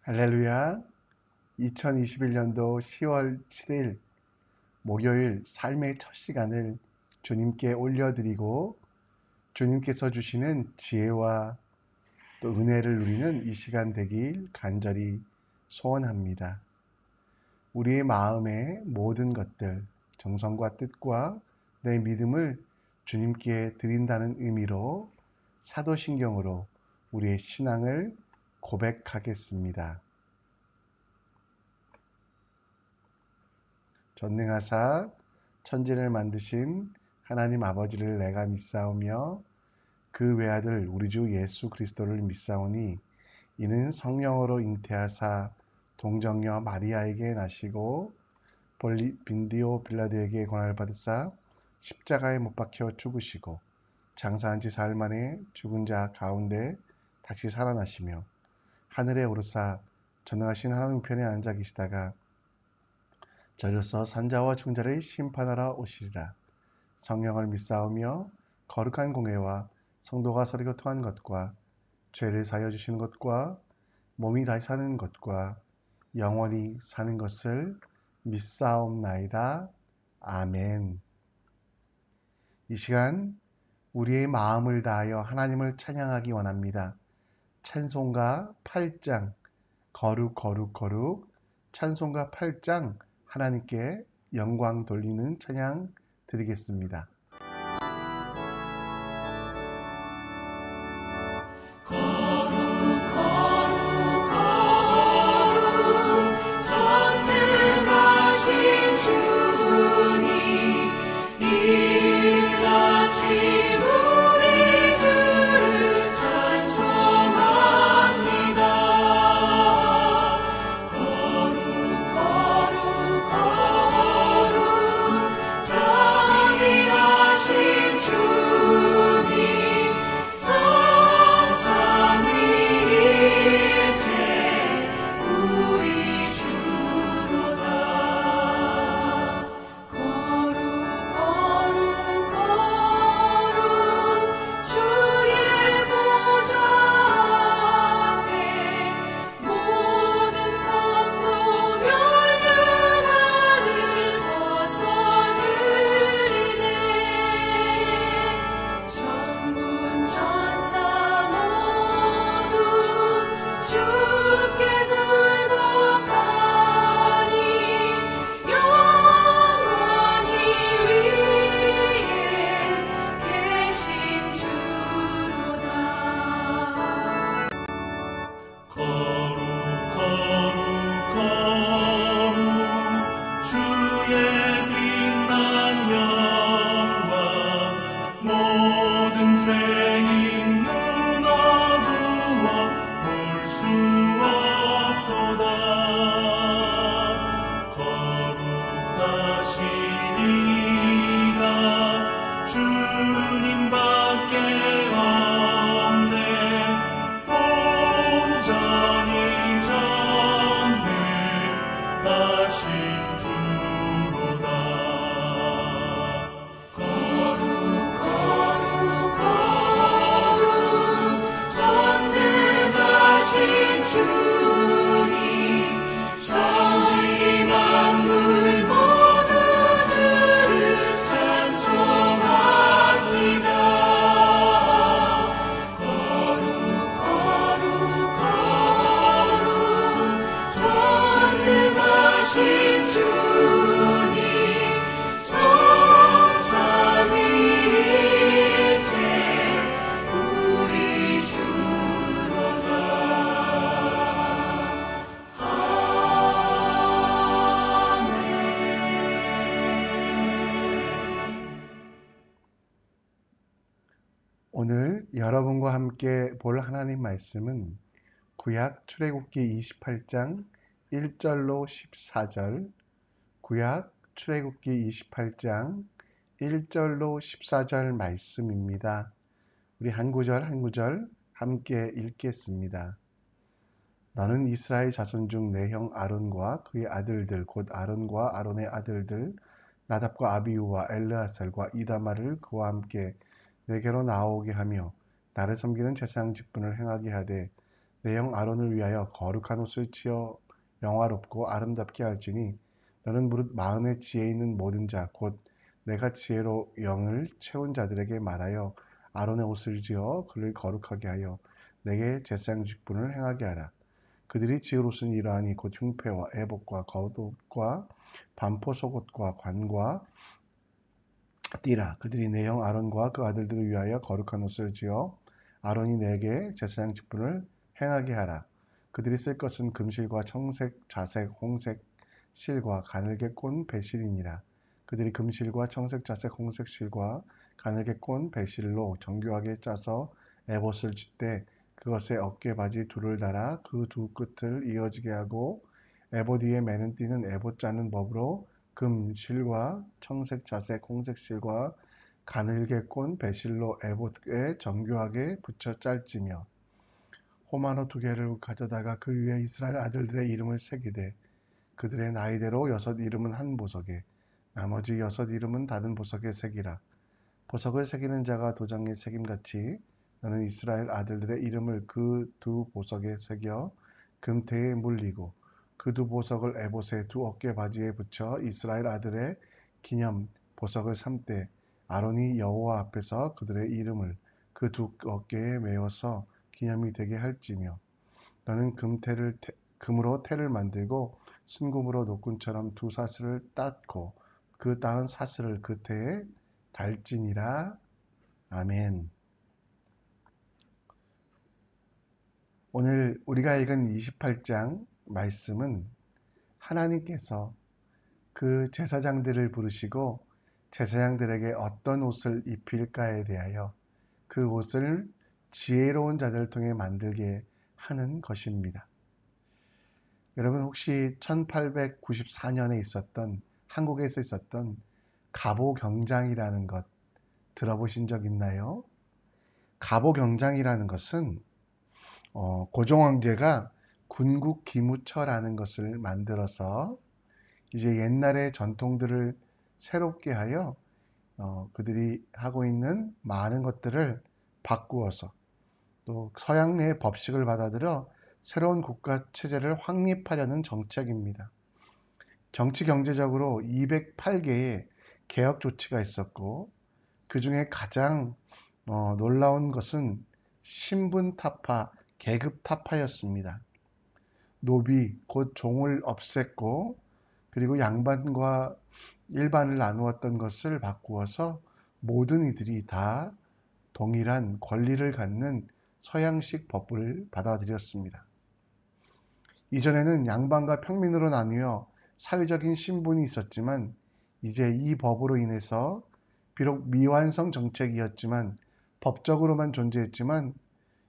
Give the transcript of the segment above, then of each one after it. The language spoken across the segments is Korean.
할렐루야. 2021년도 10월 7일 목요일 삶의 첫 시간을 주님께 올려드리고 주님께서 주시는 지혜와 또 은혜를 누리는 이 시간 되길 간절히 소원합니다. 우리의 마음의 모든 것들, 정성과 뜻과 내 믿음을 주님께 드린다는 의미로 사도신경으로 우리의 신앙을 고백하겠습니다. 전능하사 천지를 만드신 하나님 아버지를 내가 믿사오며 그 외아들 우리 주 예수 그리스도를 믿사오니 이는 성령으로 잉태하사 동정녀 마리아에게 나시고 빈디오 빌라도에게 고난을 받으사 십자가에 못 박혀 죽으시고 장사한 지 사흘 만에 죽은 자 가운데 다시 살아나시며 하늘에 오르사 전능하신 하나님 편에 앉아 계시다가 저로서 산자와 중자를 심판하러 오시리라. 성령을 믿사오며 거룩한 공회와 성도가 서로 교통하는 것과 죄를 사하여 주시는 것과 몸이 다시 사는 것과 영원히 사는 것을 믿사옵나이다. 아멘. 이 시간 우리의 마음을 다하여 하나님을 찬양하기 원합니다. 찬송가 8장 거룩 거룩 거룩 찬송가 8장 하나님께 영광 돌리는 찬양 드리겠습니다. 오늘 여러분과 함께 볼 하나님 말씀은 구약 출애굽기 28장 1절로 14절, 구약 출애굽기 28장 1절로 14절 말씀입니다. 우리 한 구절 한 구절 함께 읽겠습니다. 너는 이스라엘 자손 중 내 형 아론과 그의 아들들 곧 아론과 아론의 아들들 나답과 아비후와 엘르아살과 이다말을 그와 함께 내게로 나오게 하며 나를 섬기는 제사장 직분을 행하게 하되 내 형 아론을 위하여 거룩한 옷을 지어 영화롭고 아름답게 할지니 너는 무릇 마음에 지혜 있는 모든 자 곧 내가 지혜로 영을 채운 자들에게 말하여 아론의 옷을 지어 그를 거룩하게 하여 내게 제사장 직분을 행하게 하라. 그들이 지을 옷은 이러하니 곧 흉패와 애복과 겉옷과 반포 속옷과 관과 띠라. 그들이 내 형 아론과 그 아들들을 위하여 거룩한 옷을 지어 아론이 내게 제사장 직분을 행하게 하라. 그들이 쓸 것은 금실과 청색, 자색, 홍색 실과 가늘게 꼰 배실이니라. 그들이 금실과 청색, 자색, 홍색 실과 가늘게 꼰 배실로 정교하게 짜서 에봇을 짓되 그것에 어깨바지 둘을 달아 그 두 끝을 이어지게 하고 에봇 위에 매는 띠는 에봇 짜는 법으로 금 실과 청색, 자색, 홍색 실과 가늘게 꼰 배실로 에봇에 정교하게 붙여 짤지며 호마노 2개를 가져다가 그 위에 이스라엘 아들들의 이름을 새기되 그들의 나이대로 6 이름은 한 보석에 나머지 6 이름은 다른 보석에 새기라. 보석을 새기는 자가 도장에 새김같이 너는 이스라엘 아들들의 이름을 그 두 보석에 새겨 금태에 물리고 그 두 보석을 에봇의 두 어깨 바지에 붙여 이스라엘 아들의 기념 보석을 삼되 아론이 여호와 앞에서 그들의 이름을 그 두 어깨에 메어서 기념이 되게 할지며 너는 금으로 태를 만들고 순금으로 노끈처럼 두 사슬을 땄고 그 따은 사슬을 그 태에 달지니라. 아멘. 오늘 우리가 읽은 28장 말씀은 하나님께서 그 제사장들을 부르시고 제사장들에게 어떤 옷을 입힐까에 대하여 그 옷을 지혜로운 자들을 통해 만들게 하는 것입니다. 여러분 혹시 1894년에 있었던 한국에서 있었던 갑오경장이라는 것 들어보신 적 있나요? 갑오경장이라는 것은 고종황제가 군국기무처라는 것을 만들어서 이제 옛날의 전통들을 새롭게 하여 그들이 하고 있는 많은 것들을 바꾸어서 또 서양의 법식을 받아들여 새로운 국가 체제를 확립하려는 정책입니다. 정치 경제적으로 208개의 개혁 조치가 있었고 그 중에 가장 놀라운 것은 신분 타파, 계급 타파였습니다. 노비, 곧 종을 없앴고 그리고 양반과 일반을 나누었던 것을 바꾸어서 모든 이들이 다 동일한 권리를 갖는 서양식 법을 받아들였습니다. 이전에는 양반과 평민으로 나뉘어 사회적인 신분이 있었지만 이제 이 법으로 인해서 비록 미완성 정책이었지만 법적으로만 존재했지만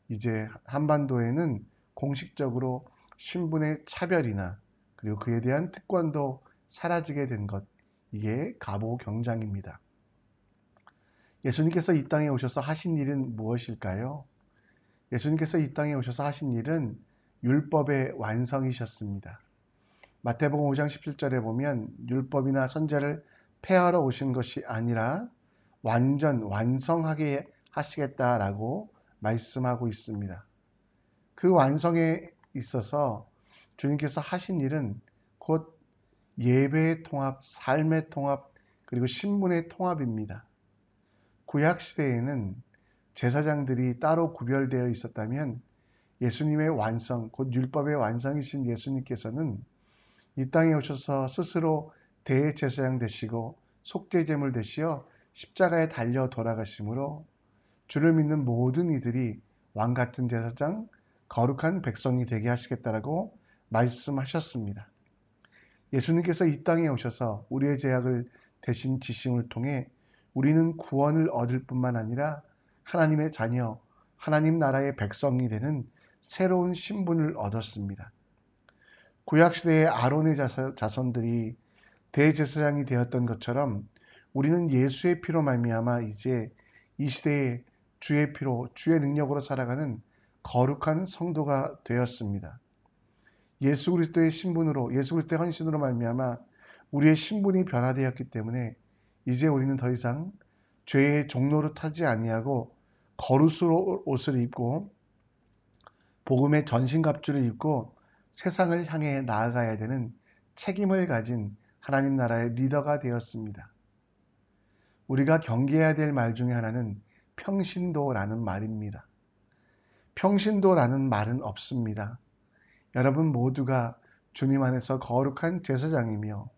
이제 한반도에는 공식적으로 신분의 차별이나 그리고 그에 대한 특권도 사라지게 된 것, 이게 갑오경장입니다. 예수님께서 이 땅에 오셔서 하신 일은 무엇일까요? 예수님께서 이 땅에 오셔서 하신 일은 율법의 완성이셨습니다. 마태복음 5장 17절에 보면 율법이나 선지자를 폐하러 오신 것이 아니라 완전 완성하게 하시겠다라고 말씀하고 있습니다. 그 완성에 있어서 주님께서 하신 일은 곧 예배의 통합, 삶의 통합, 그리고 신분의 통합입니다. 구약시대에는 제사장들이 따로 구별되어 있었다면 예수님의 완성, 곧 율법의 완성이신 예수님께서는 이 땅에 오셔서 스스로 대제사장 되시고 속죄제물 되시어 십자가에 달려 돌아가심으로 주를 믿는 모든 이들이 왕같은 제사장, 거룩한 백성이 되게 하시겠다라고 말씀하셨습니다. 예수님께서 이 땅에 오셔서 우리의 죄악을 대신 지심을 통해 우리는 구원을 얻을 뿐만 아니라 하나님의 자녀, 하나님 나라의 백성이 되는 새로운 신분을 얻었습니다. 구약시대의 아론의 자손들이 대제사장이 되었던 것처럼 우리는 예수의 피로 말미암아 이제 이 시대에 주의 피로, 주의 능력으로 살아가는 거룩한 성도가 되었습니다. 예수 그리스도의 신분으로, 예수 그리스도의 헌신으로 말미암아 우리의 신분이 변화되었기 때문에 이제 우리는 더 이상 죄의 종로를 타지 아니하고 거룩스러운 옷을 입고 복음의 전신갑주를 입고 세상을 향해 나아가야 되는 책임을 가진 하나님 나라의 리더가 되었습니다. 우리가 경계해야 될 말 중에 하나는 평신도라는 말입니다. 평신도라는 말은 없습니다. 여러분 모두가 주님 안에서 거룩한 제사장이며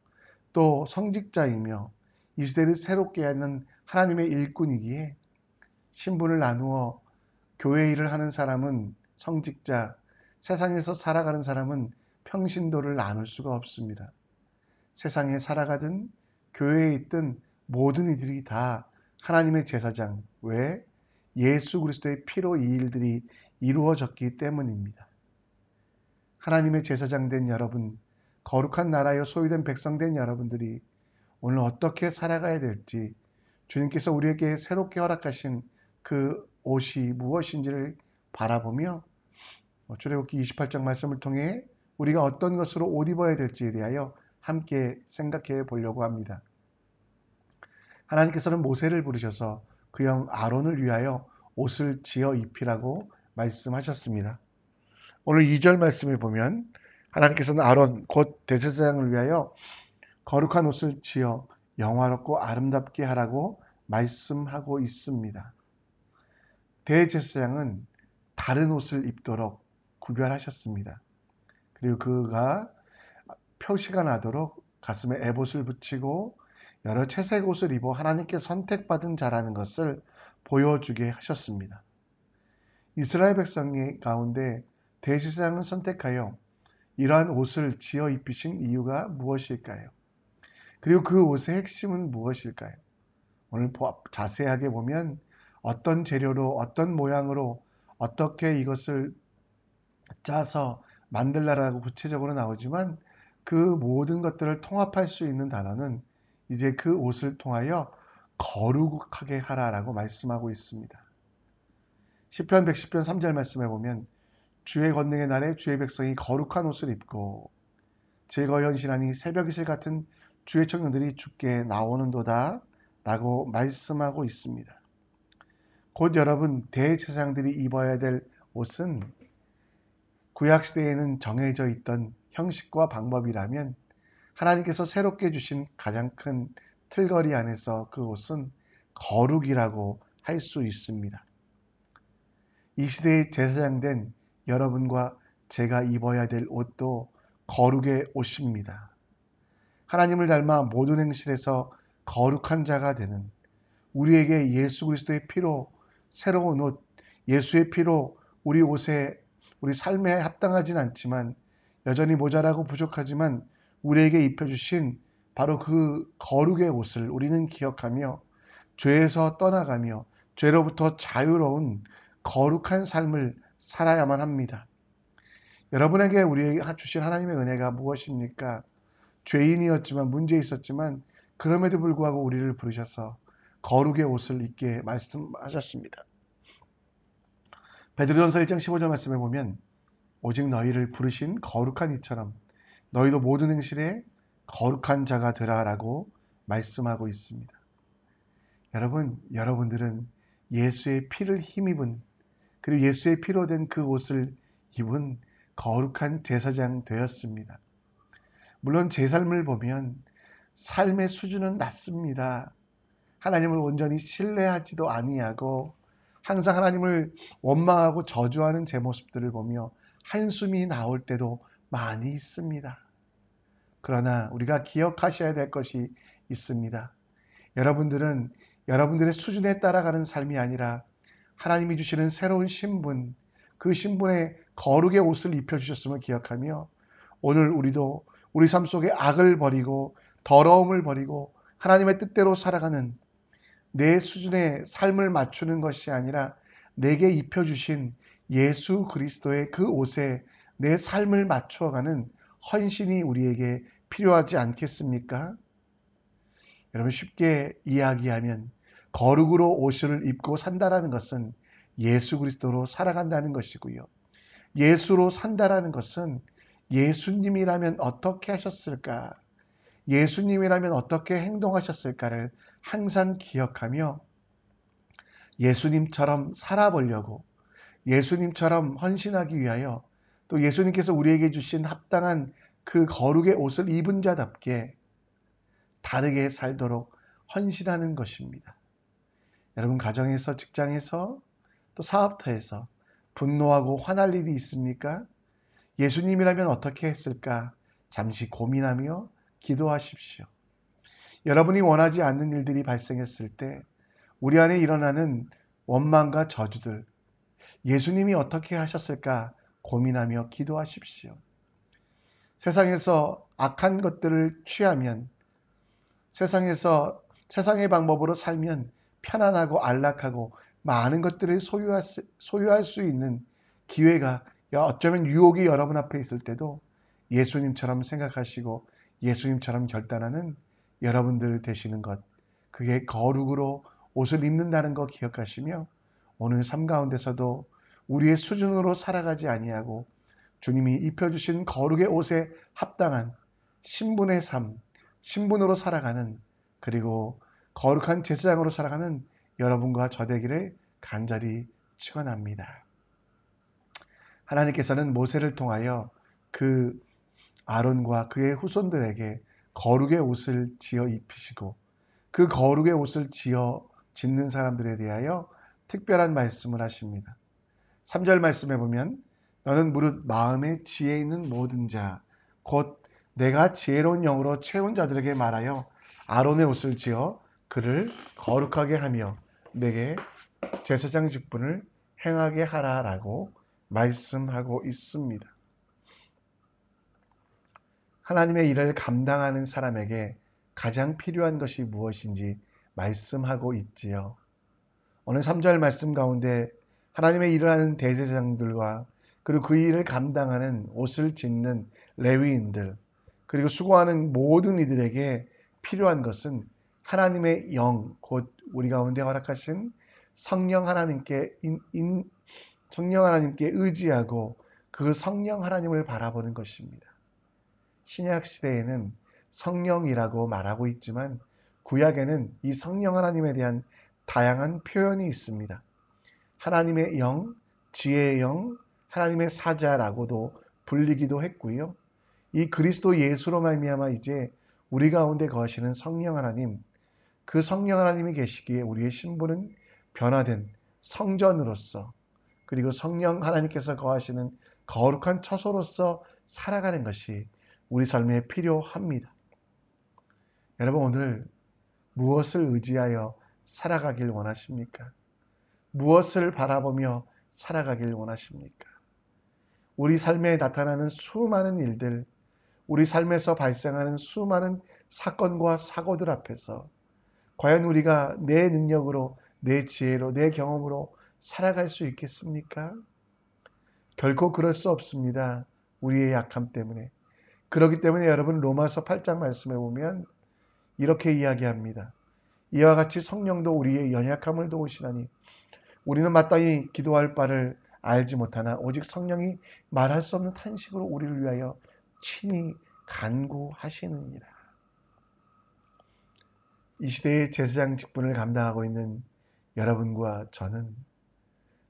또 성직자이며 이 시대를 새롭게 하는 하나님의 일꾼이기에 신분을 나누어 교회 일을 하는 사람은 성직자, 세상에서 살아가는 사람은 평신도를 나눌 수가 없습니다. 세상에 살아가든 교회에 있든 모든 이들이 다 하나님의 제사장, 왜? 예수 그리스도의 피로 이 일들이 이루어졌기 때문입니다. 하나님의 제사장 된 여러분, 거룩한 나라여 소유된 백성 된 여러분들이 오늘 어떻게 살아가야 될지 주님께서 우리에게 새롭게 허락하신 그 옷이 무엇인지를 바라보며 출애굽기 28장 말씀을 통해 우리가 어떤 것으로 옷 입어야 될지에 대하여 함께 생각해 보려고 합니다. 하나님께서는 모세를 부르셔서 그 형 아론을 위하여 옷을 지어 입히라고 말씀하셨습니다. 오늘 2절 말씀을 보면 하나님께서는 아론 곧 대제사장을 위하여 거룩한 옷을 지어 영화롭고 아름답게 하라고 말씀하고 있습니다. 대제사장은 다른 옷을 입도록 구별하셨습니다. 그리고 그가 표시가 나도록 가슴에 에봇을 붙이고 여러 채색 옷을 입어 하나님께 선택받은 자라는 것을 보여주게 하셨습니다. 이스라엘 백성 가운데 대제사장을 선택하여 이러한 옷을 지어 입히신 이유가 무엇일까요? 그리고 그 옷의 핵심은 무엇일까요? 오늘 자세하게 보면 어떤 재료로 어떤 모양으로 어떻게 이것을 짜서 만들라라고 구체적으로 나오지만 그 모든 것들을 통합할 수 있는 단어는 이제 그 옷을 통하여 거룩하게 하라라고 말씀하고 있습니다. 시편 110편 3절 말씀에 보면 주의 권능의 날에 주의 백성이 거룩한 옷을 입고 즐거이 헌신하니 새벽 이슬 같은 주의 청년들이 주께 나오는도다 라고 말씀하고 있습니다. 곧 여러분 대제사장들이 입어야 될 옷은 구약시대에는 정해져 있던 형식과 방법이라면 하나님께서 새롭게 주신 가장 큰 틀거리 안에서 그 옷은 거룩이라고 할 수 있습니다. 이 시대의 제사장 된 여러분과 제가 입어야 될 옷도 거룩의 옷입니다. 하나님을 닮아 모든 행실에서 거룩한 자가 되는 우리에게 예수 그리스도의 피로 새로운 옷, 예수의 피로 우리 옷에 우리 삶에 합당하진 않지만 여전히 모자라고 부족하지만 우리에게 입혀주신 바로 그 거룩의 옷을 우리는 기억하며 죄에서 떠나가며 죄로부터 자유로운 거룩한 삶을 살아야만 합니다. 여러분에게 우리에게 주신 하나님의 은혜가 무엇입니까? 죄인이었지만 문제 있었지만 그럼에도 불구하고 우리를 부르셔서 거룩의 옷을 입게 말씀하셨습니다. 베드로전서 1장 15절 말씀에 보면 오직 너희를 부르신 거룩한 이처럼 너희도 모든 행실에 거룩한 자가 되라라고 말씀하고 있습니다. 여러분들은 예수의 피를 힘입은 그리고 예수의 피로 된 그 옷을 입은 거룩한 제사장 되었습니다. 물론 제 삶을 보면 삶의 수준은 낮습니다. 하나님을 온전히 신뢰하지도 아니하고 항상 하나님을 원망하고 저주하는 제 모습들을 보며 한숨이 나올 때도 많이 있습니다. 그러나 우리가 기억하셔야 될 것이 있습니다. 여러분들은 여러분들의 수준에 따라가는 삶이 아니라 하나님이 주시는 새로운 신분, 그 신분의 거룩의 옷을 입혀주셨음을 기억하며 오늘 우리도 우리 삶 속에 악을 버리고 더러움을 버리고 하나님의 뜻대로 살아가는 내 수준의 삶을 맞추는 것이 아니라 내게 입혀주신 예수 그리스도의 그 옷에 내 삶을 맞추어가는 헌신이 우리에게 필요하지 않겠습니까? 여러분 쉽게 이야기하면 거룩으로 옷을 입고 산다라는 것은 예수 그리스도로 살아간다는 것이고요. 예수로 산다라는 것은 예수님이라면 어떻게 하셨을까? 예수님이라면 어떻게 행동하셨을까를 항상 기억하며 예수님처럼 살아보려고 예수님처럼 헌신하기 위하여 또 예수님께서 우리에게 주신 합당한 그 거룩의 옷을 입은 자답게 다르게 살도록 헌신하는 것입니다. 여러분 가정에서 직장에서 또 사업터에서 분노하고 화날 일이 있습니까? 예수님이라면 어떻게 했을까? 잠시 고민하며 기도하십시오. 여러분이 원하지 않는 일들이 발생했을 때 우리 안에 일어나는 원망과 저주들, 예수님이 어떻게 하셨을까 고민하며 기도하십시오. 세상에서 악한 것들을 취하면, 세상의 방법으로 살면 편안하고 안락하고 많은 것들을 소유할 수 있는 기회가, 어쩌면 유혹이 여러분 앞에 있을 때도 예수님처럼 생각하시고 예수님처럼 결단하는 여러분들 되시는 것, 그게 거룩으로 옷을 입는다는 거 기억하시며 오늘 삶 가운데서도 우리의 수준으로 살아가지 아니하고 주님이 입혀주신 거룩의 옷에 합당한 신분의 삶, 신분으로 살아가는, 그리고 거룩한 제사장으로 살아가는 여러분과 저 되기를 간절히 축원합니다. 하나님께서는 모세를 통하여 그 아론과 그의 후손들에게 거룩의 옷을 지어 입히시고 그 거룩의 옷을 지어 짓는 사람들에 대하여 특별한 말씀을 하십니다. 3절 말씀에 보면 너는 무릇 마음에 지혜 있는 모든 자 곧 내가 지혜로운 영으로 채운 자들에게 말하여 아론의 옷을 지어 그를 거룩하게 하며 내게 제사장 직분을 행하게 하라라고 말씀하고 있습니다. 하나님의 일을 감당하는 사람에게 가장 필요한 것이 무엇인지 말씀하고 있지요. 오늘 3절 말씀 가운데 하나님의 일을 하는 대제사장들과 그리고 그 일을 감당하는 옷을 짓는 레위인들, 그리고 수고하는 모든 이들에게 필요한 것은 하나님의 영, 곧 우리 가운데 허락하신 성령 하나님께 의지하고 그 성령 하나님을 바라보는 것입니다. 신약 시대에는 성령이라고 말하고 있지만 구약에는 이 성령 하나님에 대한 다양한 표현이 있습니다. 하나님의 영, 지혜의 영, 하나님의 사자라고도 불리기도 했고요. 이 그리스도 예수로 말미암아 이제 우리 가운데 거하시는 성령 하나님, 그 성령 하나님이 계시기에 우리의 신분은 변화된 성전으로서, 그리고 성령 하나님께서 거하시는 거룩한 처소로서 살아가는 것이 우리 삶에 필요합니다. 여러분 오늘 무엇을 의지하여 살아가길 원하십니까? 무엇을 바라보며 살아가길 원하십니까? 우리 삶에 나타나는 수많은 일들, 우리 삶에서 발생하는 수많은 사건과 사고들 앞에서 과연 우리가 내 능력으로, 내 지혜로, 내 경험으로 살아갈 수 있겠습니까? 결코 그럴 수 없습니다. 우리의 약함 때문에. 그렇기 때문에 여러분 로마서 8장 말씀에 보면 이렇게 이야기합니다. 이와 같이 성령도 우리의 연약함을 도우시나니 우리는 마땅히 기도할 바를 알지 못하나 오직 성령이 말할 수 없는 탄식으로 우리를 위하여 친히 간구하시느니라. 이 시대의 제사장 직분을 감당하고 있는 여러분과 저는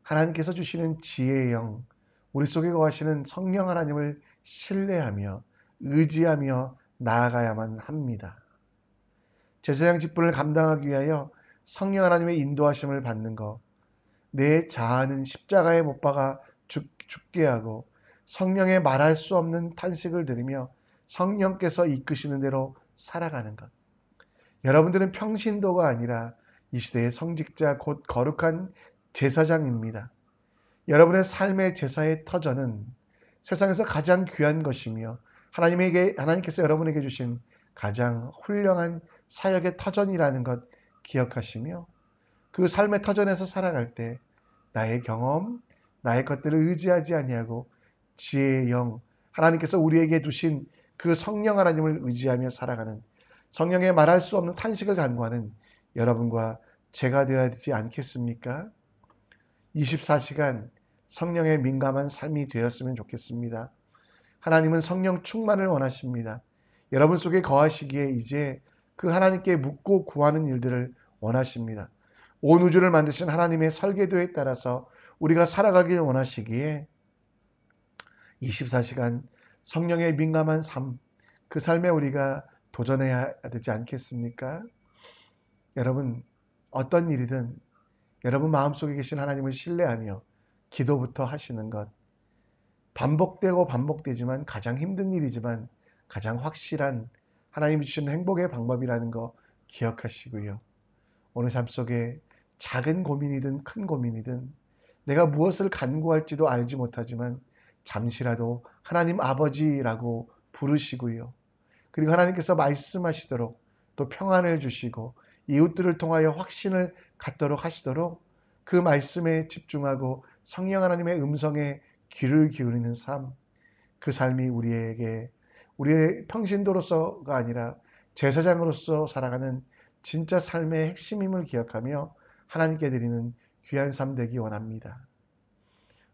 하나님께서 주시는 지혜의 영, 우리 속에 거하시는 성령 하나님을 신뢰하며 의지하며 나아가야만 합니다. 제사장 직분을 감당하기 위하여 성령 하나님의 인도하심을 받는 것, 내 자아는 십자가에 못 박아 죽게 하고 성령의 말할 수 없는 탄식을 들으며 성령께서 이끄시는 대로 살아가는 것. 여러분들은 평신도가 아니라 이 시대의 성직자 곧 거룩한 제사장입니다. 여러분의 삶의 제사의 터전은 세상에서 가장 귀한 것이며 하나님께서 여러분에게 주신 가장 훌륭한 사역의 터전이라는 것 기억하시며 그 삶의 터전에서 살아갈 때 나의 경험, 나의 것들을 의지하지 아니하고 지혜의 영, 하나님께서 우리에게 두신 그 성령 하나님을 의지하며 살아가는, 성령의 말할 수 없는 탄식을 간구하는 여러분과 제가 되어야 되지 않겠습니까? 24시간 성령에 민감한 삶이 되었으면 좋겠습니다. 하나님은 성령 충만을 원하십니다. 여러분 속에 거하시기에 이제 그 하나님께 묻고 구하는 일들을 원하십니다. 온 우주를 만드신 하나님의 설계도에 따라서 우리가 살아가길 원하시기에 24시간 성령에 민감한 삶, 그 삶에 우리가 도전해야 되지 않겠습니까? 여러분, 어떤 일이든 여러분 마음속에 계신 하나님을 신뢰하며 기도부터 하시는 것, 반복되고 반복되지만 가장 힘든 일이지만 가장 확실한 하나님이 주시는 행복의 방법이라는 거 기억하시고요. 오늘 삶 속에 작은 고민이든 큰 고민이든 내가 무엇을 간구할지도 알지 못하지만 잠시라도 하나님 아버지라고 부르시고요. 그리고 하나님께서 말씀하시도록 또 평안을 주시고 이웃들을 통하여 확신을 갖도록 하시도록 그 말씀에 집중하고 성령 하나님의 음성에 귀를 기울이는 삶, 그 삶이 우리에게 우리의 평신도로서가 아니라 제사장으로서 살아가는 진짜 삶의 핵심임을 기억하며 하나님께 드리는 귀한 삶 되기 원합니다.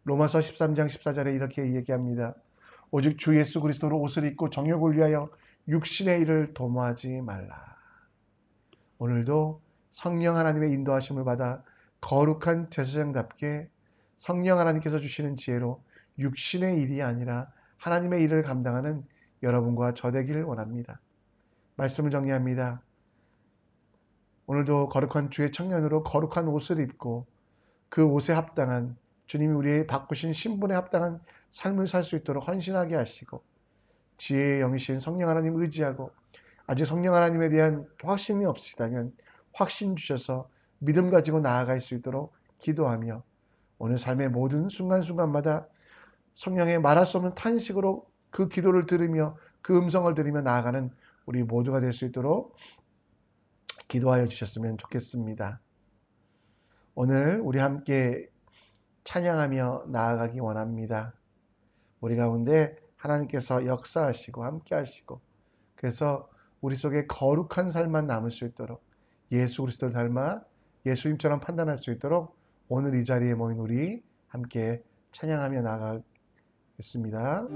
로마서 13장 14절에 이렇게 얘기합니다. 오직 주 예수 그리스도로 옷을 입고 정욕을 위하여 육신의 일을 도모하지 말라. 오늘도 성령 하나님의 인도하심을 받아 거룩한 제사장답게 성령 하나님께서 주시는 지혜로 육신의 일이 아니라 하나님의 일을 감당하는 여러분과 저 되기를 원합니다. 말씀을 정리합니다. 오늘도 거룩한 주의 청년으로 거룩한 옷을 입고 그 옷에 합당한 주님이 우리의 바꾸신 신분에 합당한 삶을 살 수 있도록 헌신하게 하시고 지혜의 영이신 성령 하나님 의지하고 아직 성령 하나님에 대한 확신이 없으시다면 확신 주셔서 믿음 가지고 나아갈 수 있도록 기도하며 오늘 삶의 모든 순간순간마다 성령의 말할 수 없는 탄식으로 그 기도를 들으며 그 음성을 들으며 나아가는 우리 모두가 될 수 있도록 기도하여 주셨으면 좋겠습니다. 오늘 우리 함께 찬양하며 나아가기 원합니다. 우리 가운데 하나님께서 역사하시고 함께 하시고 그래서 우리 속에 거룩한 삶만 남을 수 있도록 예수 그리스도를 닮아 예수님처럼 판단할 수 있도록 오늘 이 자리에 모인 우리 함께 찬양하며 나아가겠습니다.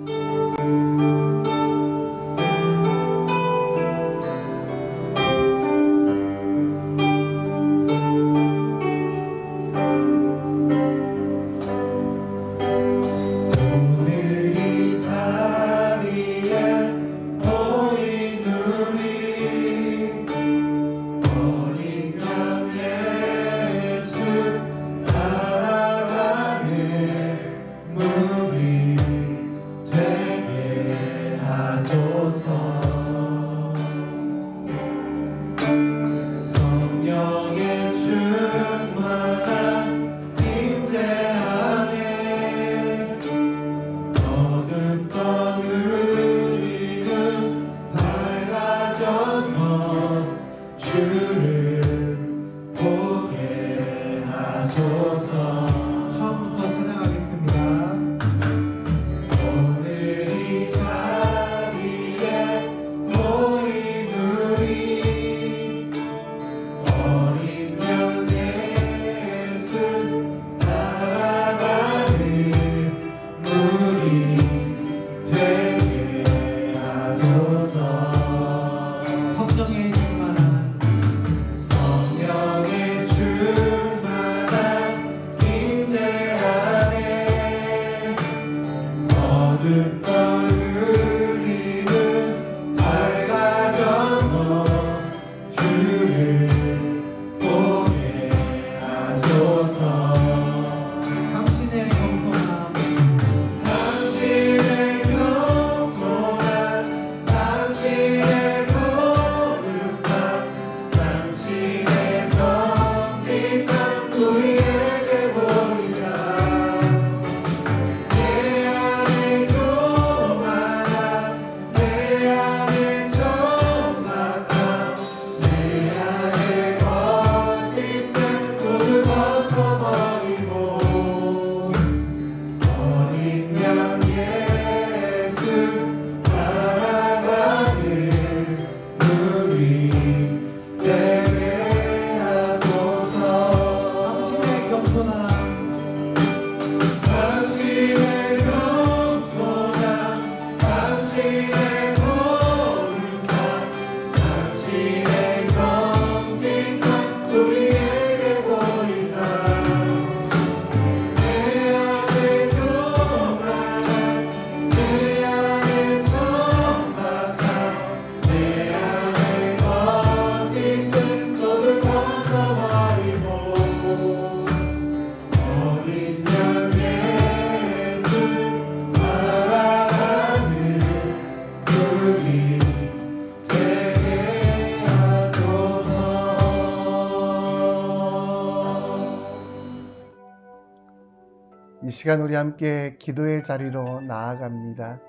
시간 우리 함께 기도의 자리로 나아갑니다.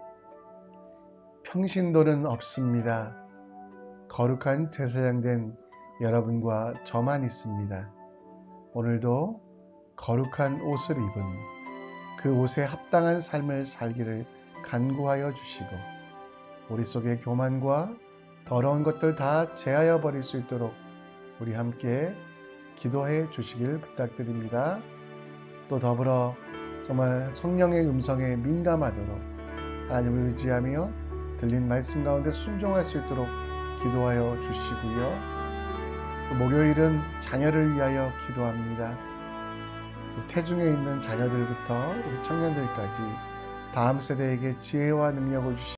평신도는 없습니다. 거룩한 제사장 된 여러분과 저만 있습니다. 오늘도 거룩한 옷을 입은 그 옷에 합당한 삶을 살기를 간구하여 주시고 우리 속의 교만과 더러운 것들 다 제하여 버릴 수 있도록 우리 함께 기도해 주시길 부탁드립니다. 또 더불어 정말 성령의 음성에 민감하도록 하나님을 의지하며 들린 말씀 가운데 순종할 수 있도록 기도하여 주시고요. 또 목요일은 자녀를 위하여 기도합니다. 태중에 있는 자녀들부터 우리 청년들까지 다음 세대에게 지혜와 능력을 주시고